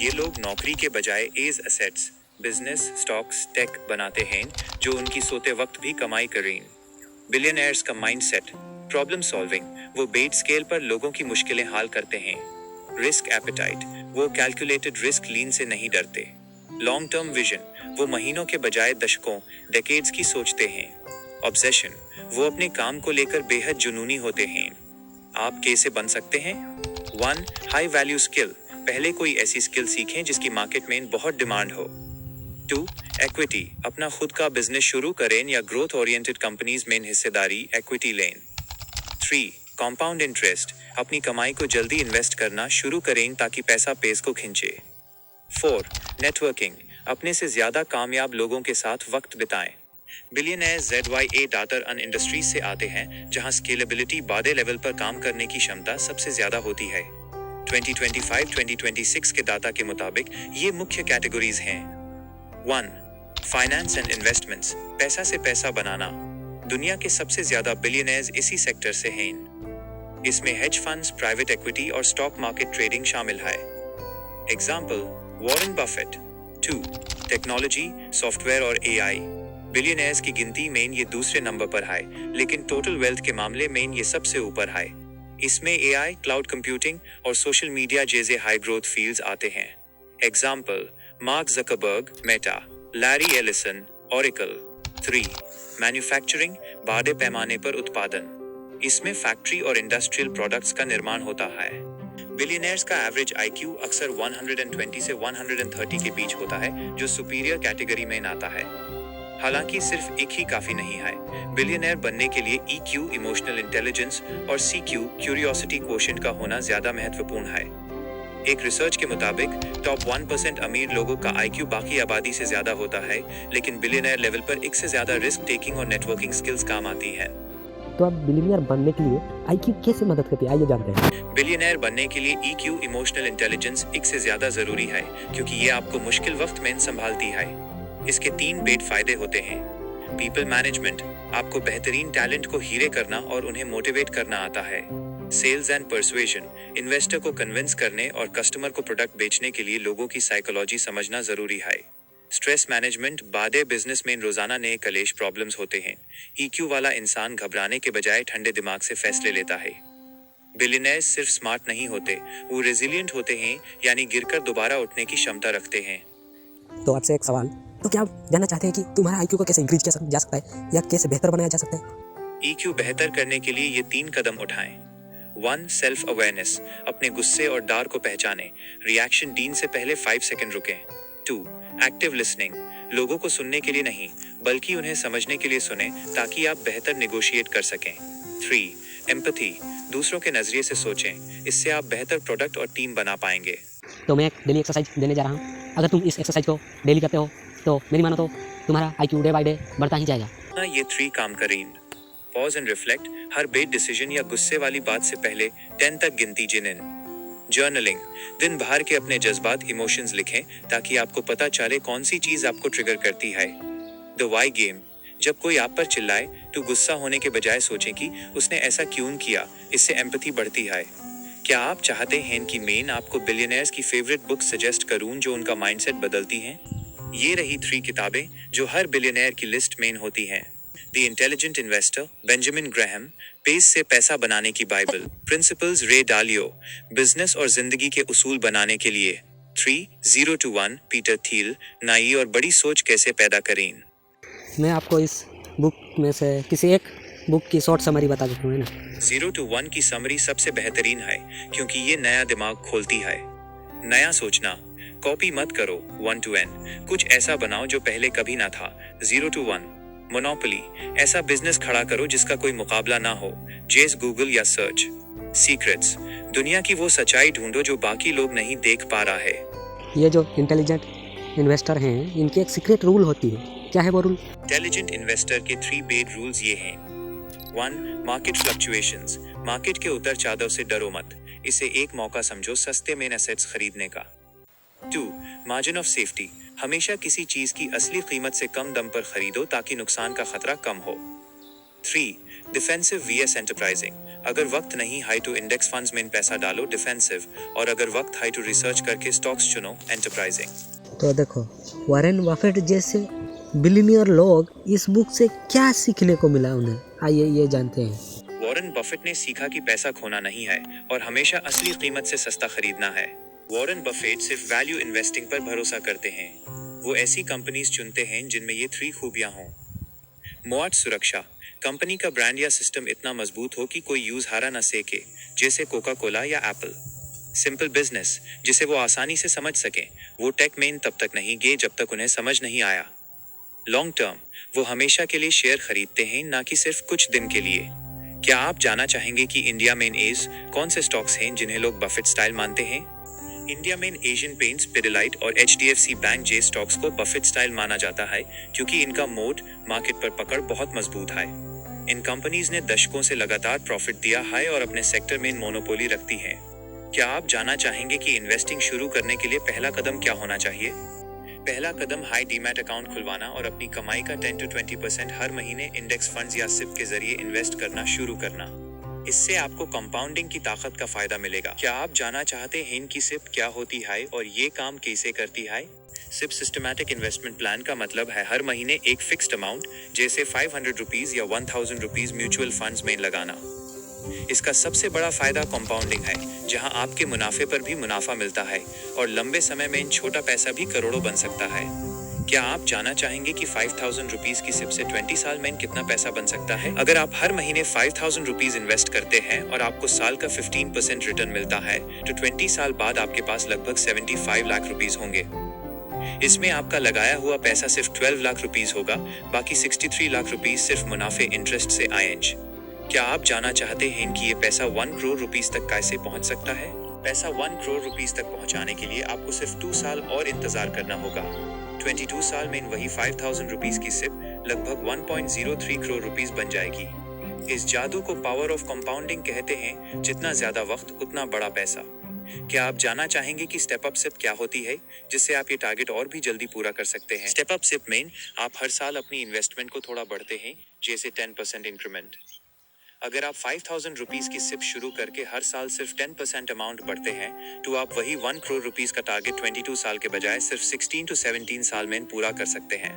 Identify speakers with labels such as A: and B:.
A: ये लोग नौकरी के बजाय as assets, business, stocks, tech बनाते हैं जो उनकी सोते वक्त भी कमाई करें। बिलियनर्स का माइंडसेट, प्रॉब्लम सॉल्विंग, वो बेट स्केल पर लोगों की मुश्किलें हल करते हैं। रिस्क एपेटाइट, वो कैलकुलेटेड रिस्क लीन से नहीं डरते। लॉन्ग टर्म विजन, वो महीनों के बजाय दशकों, डेकेड्स की सोचते हैं। ऑब्सेशन, वो अपने काम को लेकर बेहद जुनूनी होते हैं। आप कैसे बन सकते हैं? 1. हाई वैल्यू स्किल, पहले कोई ऐसी स्किल सीखें जिसकी मार्केट में बहुत डिमांड हो। 2. इक्विटी, अपना खुद का बिजनेस शुरू करें या ग्रोथ ओरिएंटेड कंपनीज में हिस्सेदारी इक्विटी लें। 3. कंपाउंड इंटरेस्ट, अपनी कमाई को जल्दी इन्वेस्ट करना शुरू करें ताकि पैसा पेस को खींचे। 4. नेटवर्किंग, अपने से ज्यादा कामयाब लोगों के साथ वक्त बिताएं। बिलियनर्स ZYA डाटर अन इंडस्ट्रीज से आते हैं जहां स्केलेबिलिटी बड़े लेवल पर काम करने की क्षमता सबसे ज्यादा होती है। 2025-2026 के डाटा के मुताबिक ये मुख्य कैटेगरीज हैं। 1. फाइनेंस एंड इन्वेस्टमेंट्स, पैसा से पैसा बनाना। दुनिया के सबसे ज्यादा बिलियनर्स इसी सेक्टर से हैं। इसमें हेज फंड्स, प्राइवेट इक्विटी और स्टॉक मार्केट ट्रेडिंग शामिल है। Example, Warren Buffett. 2. Technology, software और AI, बिलियनर्स की गिनती में ये दूसरे नंबर पर है, लेकिन टोटल वेल्थ के मामले में ये सबसे ऊपर है। इसमें AI, क्लाउड कंप्यूटिंग और सोशल मीडिया जैसे हाई ग्रोथ फील्ड्स आते हैं। Example, mark Zuckerberg, Meta, Larry Ellison, Oracle. 3. Manufacturing, बड़े पैमाने पर उत्पादन। इसमें फैक्ट्री और इंडस्ट्रियल प्रोडक्ट्स का निर्माण होता है। बिलियनर्स का एवरेज IQ अक्सर 120 से 130 के बीच होता है, जो सुपीरियर कैटेगरी में आता है। हालांकि सिर्फ एक ही काफी नहीं है। बिलियनर बनने के लिए EQ, इमोशनल इंटेलिजेंस, और CQ, क्यूरियोसिटी क्वोशेंट का होना ज्यादा महत्वपूर्ण है। एक रिसर्च के मुताबिक टॉप 1% अमीर लोगों का IQ बाकी आबादी से ज्यादा होता है, लेकिन बिलियनर लेवल पर एक से ज्यादा रिस्क टेकिंग और नेटवर्किंग स्किल्स काम आती है।
B: तो अब बिलियनर बनने के लिए IQ कैसे मदद करती है, आइए जानते हैं।
A: बिलियनर बनने के लिए EQ, इमोशनल इंटेलिजेंस, एक से ज्यादा जरूरी है, क्योंकि ये आपको मुश्किल वक्त में संभालती है। इसके 3 बेड फायदे होते हैं। पीपल मैनेजमेंट, आपको बेहतरीन टैलेंट को हीरे करना और उन्हें मोटिवेट करना आता है। सेल्स एंड परसुएशन, इन्वेस्टर को कन्विंस करने और कस्टमर को प्रोडक्ट बेचने के लिए लोगों की साइकोलॉजी समझना जरूरी है। स्ट्रेस मैनेजमेंट, बादे बिजनेस में रोजाना नए कलेश प्रॉब्लम्स होते हैं। EQ वाला इंसान घबराने के बजाय ठंडे दिमाग से फैसले लेता है। बिलियनर्स सिर्फ स्मार्ट नहीं होते, वो रेजिलियंट होते हैं, यानी गिरकर दोबारा उठने की क्षमता रखते हैं।
B: तो आपसे एक सवाल, तो क्या आप जानना चाहते हैं कि तुम्हारा IQ को कैसे इंक्रीज किया जा सकता है या कैसे बेहतर बनाया जा सकता है?
A: EQ बेहतर करने के लिए ये 3 कदम उठाएं। 1. सेल्फ अवेयरनेस, अपने गुस्से और डर को पहचानें। रिएक्शन डीन से पहले 5 सेकंड रुकें। 2. एक्टिव लिसनिंग, लोगों को सुनने के लिए नहीं, बल्कि उन्हें समझने के लिए सुनें ताकि आप बेहतर नेगोशिएट कर सकें। 3. एम्पैथी, दूसरों के नजरिए से सोचें, इससे आप बेहतर प्रोडक्ट और टीम बना पाएंगे।
B: तो मैं एक डेली एक्सरसाइज देने जा रहा हूँ। अगर तुम इस एक्सरसाइज को डेली करते हो तो मेरी मानो तो तुम्हारा IQ डे बाय डे बढ़ता ही जाएगा।
A: ये 3 काम करें। Pause and reflect, her bed decision या गुस्से वाली बात से पहले 10 तक गिनती गिनें। जर्नलिंग, दिन भर के अपने जज्बात, इमोशंस लिखें ताकि आपको पता चले कौन सी चीज आपको ट्रिगर करती है। द वाई गेम, जब कोई आप पर चिल्लाए तो गुस्सा होने के बजाय सोचें कि उसने ऐसा क्यों किया, इससे एम्पैथी बढ़ती है। क्या आप चाहते हैं कि मैं आपको बिलियनर्स की फेवरेट बुक सजेस्ट करूं जो उनका माइंडसेट बदलती हैं? ये रही 3 किताबें जो हर बिलियनर की लिस्ट में होती हैं। The intelligent investor, Benjamin Graham, पेस से पैसा बनाने की बाइबल, प्रिंसिपल्स, रे डालियो, बिजनेस और जिंदगी के उसूल बनाने के लिए। 3. 0 to 1, पीटर थील, नई और बड़ी सोच कैसे पैदा करें।
B: मैं आपको इस बुक में से किसी एक बुक की शॉर्ट समरी बता देता हूँ, है ना।
A: 0 to 1 की समरी सबसे बेहतरीन है, क्योंकि ये नया दिमाग खोलती है। नया सोचना, कॉपी मत करो। 1 to N, कुछ ऐसा बनाओ जो पहले कभी ना था। 0 to 1, मोनोपोली, ऐसा बिजनेस खड़ा करो जिसका कोई मुकाबला ना हो। जेस गूगल या सर्च। सीक्रेट्स, दुनिया की वो सच्चाई ढूंढो जो बाकी लोग नहीं देख पा रहा है।
B: ये जो इंटेलिजेंट इन्वेस्टर हैं, इनकी एक सीक्रेट रूल होती है। क्या है वो रूल?
A: इंटेलिजेंट इन्वेस्टर के 3 बेड रूल्स ये हैं। 1. मार्केट फ्लक्चुएशंस, मार्केट के उतर चढ़ाव से डरो मत, इसे एक मौका समझो सस्ते में एसेट्स खरीदने का। 2. मार्जिन ऑफ सेफ्टी, हमेशा किसी चीज की असली कीमत से कम दम पर खरीदो ताकि नुकसान का खतरा कम हो। 3. डिफेंसिव vs एंटरप्राइजिंग, अगर वक्त नहीं हाई तो इंडेक्स फंड्स में पैसा डालो डिफेंसिव, और अगर वक्त हाई तो रिसर्च करके स्टॉक्स चुनो एंटरप्राइजिंग।
C: तो देखो, वॉरेन बफेट जैसे बिलियनियर लोग इस बुक से क्या सीखने को मिला उन्हें, आइए ये जानते हैं।
A: वॉरेन बफेट ने सीखा कि पैसा खोना नहीं है और हमेशा असली कीमत से सस्ता खरीदना है। वॉरेन बफेट सिर्फ वैल्यू इन्वेस्टिंग पर भरोसा करते हैं। वो ऐसी कंपनीज चुनते हैं जिनमें ये 3 खूबियां हों। मोआट सुरक्षा, कंपनी का ब्रांड या सिस्टम इतना मजबूत हो कि कोई यूज हारा न सके, जैसे कोका कोला या एप्पल। सिंपल बिजनेस, जिसे वो आसानी से समझ सकें, वो टेक मेन तब तक नहीं गए जब तक उन्हें समझ नहीं आया। लॉन्ग टर्म, वो हमेशा के लिए शेयर खरीदते हैं, ना कि सिर्फ कुछ दिन के लिए। क्या आप जानना चाहेंगे कि इंडिया में एज कौन से स्टॉक्स हैं जिन्हें लोग बफेट स्टाइल मानते हैं? इंडिया में एशियन पेंट्स, पिडिलाइट और HDFC बैंक जे स्टॉक्स को बफेट स्टाइल माना जाता है क्योंकि इनका मोड, मार्केट पर पकड़ बहुत मजबूत है। इन कंपनीज ने दशकों से लगातार प्रॉफिट दिया है और अपने सेक्टर में मोनोपोली रखती हैं। क्या आप जानना चाहेंगे कि इन्वेस्टिंग शुरू करने के लिए पहला कदम क्या होना चाहिए? पहला कदम हाई डीमैट अकाउंट खुलवाना और अपनी कमाई का 10 to 20% हर महीने इंडेक्स फंड्स या सिप के जरिए इन्वेस्ट करना शुरू करना। इससे आपको कंपाउंडिंग की ताकत का फायदा मिलेगा। क्या आप जानना चाहते हैं इनकी सिप क्या होती है और ये काम कैसे करती है? सिप सिस्टमैटिक इन्वेस्टमेंट प्लान का मतलब है हर महीने एक फिक्स्ड अमाउंट, जैसे 500 रुपीज या 1000 रुपीज म्यूचुअल फंड्स में लगाना। इसका सबसे बड़ा फायदा कंपाउंडिंग है, जहां आपके मुनाफे पर भी मुनाफा मिलता है और लंबे समय में इन छोटा पैसा भी करोड़ों बन सकता है। क्या आप जानना चाहेंगे कि 5000 रुपीज की सिप से 20 साल में कितना पैसा बन सकता है? अगर आप हर महीने 5000 रुपीज इन्वेस्ट करते हैं और आपको साल का 15% रिटर्न मिलता है, तो 20 साल बाद आपके पास लगभग 75 लाख रुपीज होंगे। इसमें आपका लगाया हुआ पैसा सिर्फ 12 लाख रुपीज होगा, बाकी 63 लाख रुपीज सिर्फ मुनाफे इंटरेस्ट से आएंगे। क्या आप जानना चाहते हैं कि ये पैसा 1 करोड़ रुपीस तक कैसे पहुंच सकता है? पैसा 1 करोड़ रुपीस तक पहुंचाने के लिए आपको सिर्फ 2 साल और इंतजार करना होगा। 22 साल में वही 5000 रुपीस की सिप लगभग 1.03 करोड़ रुपीस बन जाएगी। इस जादू को पावर ऑफ कंपाउंडिंग कहते हैं, जितना ज्यादा वक्त उतना बड़ा पैसा। क्या आप जानना चाहेंगे कि स्टेप अप सिप क्या होती है, जिससे आप ये टारगेट और भी जल्दी पूरा कर सकते हैं? स्टेप अप सिप में आप हर साल अपनी इन्वेस्टमेंट को थोड़ा बढ़ते हैं, जैसे 10% इंक्रीमेंट। अगर आप 5000 रुपीस की सिप शुरू करके हर साल सिर्फ 10% अमाउंट बढ़ते हैं, तो आप वही 1 करोड़ रुपीस का टारगेट 22 साल के बजाय सिर्फ 16 to 17 साल में पूरा कर सकते हैं।